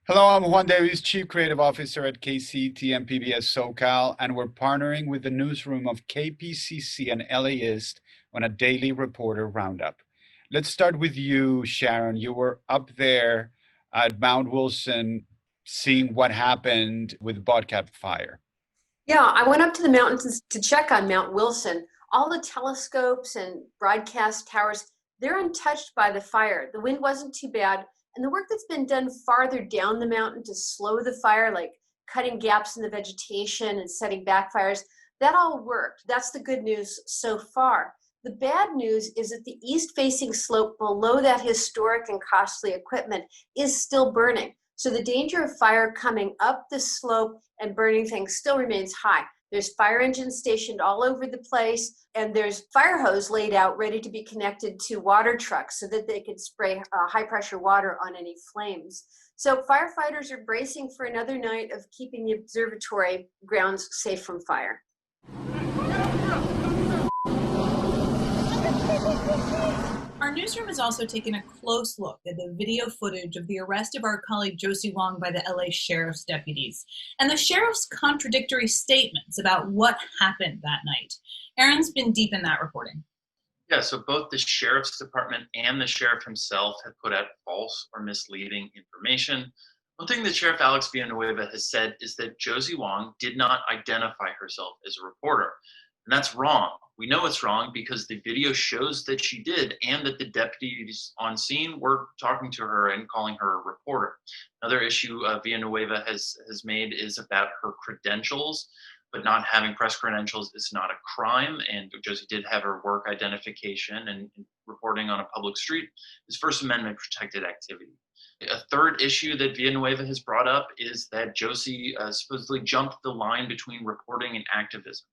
Hello, I'm Juan Davis, Chief Creative Officer at KCTM PBS SoCal, and we're partnering with the newsroom of KPCC and LAist on a daily reporter roundup. Let's start with you, Sharon. You were up there at Mount Wilson seeing what happened with Bobcat Fire. Yeah, I went up to the mountains to check on Mount Wilson. All the telescopes and broadcast towers, they're untouched by the fire. The wind wasn't too bad. And the work that's been done farther down the mountain to slow the fire, like cutting gaps in the vegetation and setting backfires, that all worked. That's the good news so far. The bad news is that the east facing slope below that historic and costly equipment is still burning. So the danger of fire coming up the slope and burning things still remains high. There's fire engines stationed all over the place, and there's fire hose laid out ready to be connected to water trucks so that they could spray high pressure water on any flames. So firefighters are bracing for another night of keeping the observatory grounds safe from fire. Our newsroom has also taken a close look at the video footage of the arrest of our colleague Josie Wong by the LA sheriff's deputies and the sheriff's contradictory statements about what happened that night. Aaron's been deep in that reporting. Yeah, so both the sheriff's department and the sheriff himself have put out false or misleading information. One thing that Sheriff Alex Villanueva has said is that Josie Wong did not identify herself as a reporter. And that's wrong. We know it's wrong because the video shows that she did and that the deputies on scene were talking to her and calling her a reporter. Another issue Villanueva has made is about her credentials, but not having press credentials is not a crime. And Josie did have her work identification, and reporting on a public street is First Amendment protected activity. A third issue that Villanueva has brought up is that Josie supposedly jumped the line between reporting and activism.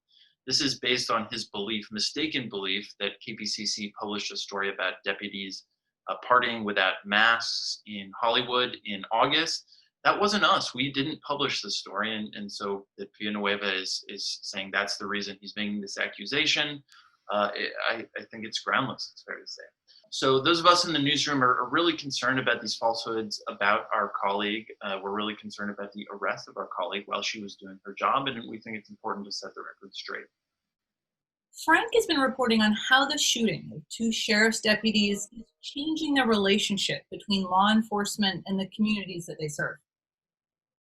This is based on his belief, mistaken belief, that KPCC published a story about deputies partying without masks in Hollywood in August. That wasn't us. We didn't publish the story. And so that Villanueva is saying that's the reason he's making this accusation. I think it's groundless, it's fair to say. So those of us in the newsroom are really concerned about these falsehoods about our colleague. We're really concerned about the arrest of our colleague while she was doing her job, and we think it's important to set the record straight. Frank has been reporting on how the shooting of two sheriff's deputies is changing the relationship between law enforcement and the communities that they serve.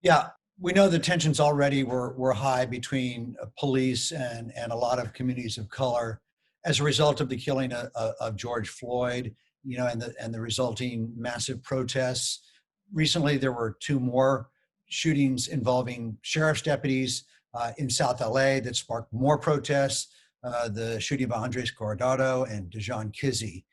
Yeah, we know the tensions already were high between police and a lot of communities of color as a result of the killing of George Floyd, and the resulting massive protests. Recently, there were two more shootings involving sheriff's deputies in South LA that sparked more protests, the shooting of Andres Guardado and Dijon Kizzee.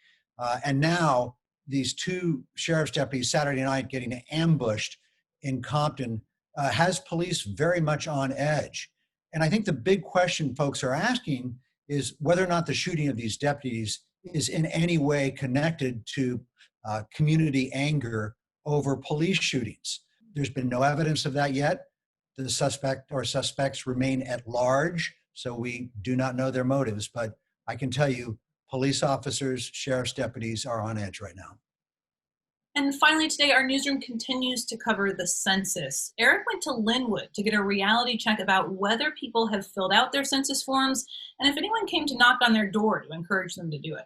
And now these two sheriff's deputies Saturday night getting ambushed in Compton has police very much on edge. And I think the big question folks are asking is whether or not the shooting of these deputies is in any way connected to community anger over police shootings. There's been no evidence of that yet. The suspect or suspects remain at large, so we do not know their motives. But I can tell you, police officers, sheriff's deputies are on edge right now. And finally today, our newsroom continues to cover the census. Eric went to Linwood to get a reality check about whether people have filled out their census forms and if anyone came to knock on their door to encourage them to do it.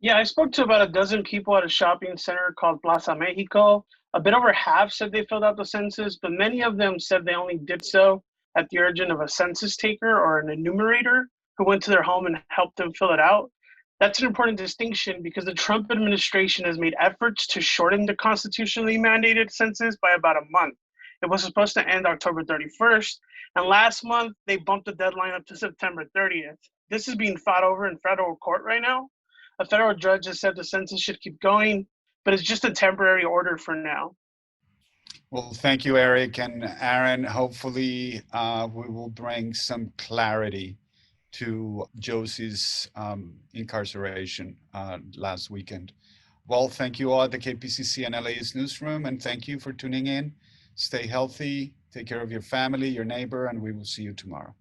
Yeah, I spoke to about a dozen people at a shopping center called Plaza Mexico. A bit over half said they filled out the census, but many of them said they only did so at the urging of a census taker or an enumerator who went to their home and helped them fill it out. That's an important distinction because the Trump administration has made efforts to shorten the constitutionally mandated census by about a month. It was supposed to end October 31st, and last month they bumped the deadline up to September 30th. This is being fought over in federal court right now. A federal judge has said the census should keep going, but it's just a temporary order for now. Well, thank you, Eric and Aaron. Hopefully, we will bring some clarity to Josie's incarceration last weekend. Well, thank you all at the KPCC and LAist newsroom, and thank you for tuning in. Stay healthy, take care of your family, your neighbor, and we will see you tomorrow.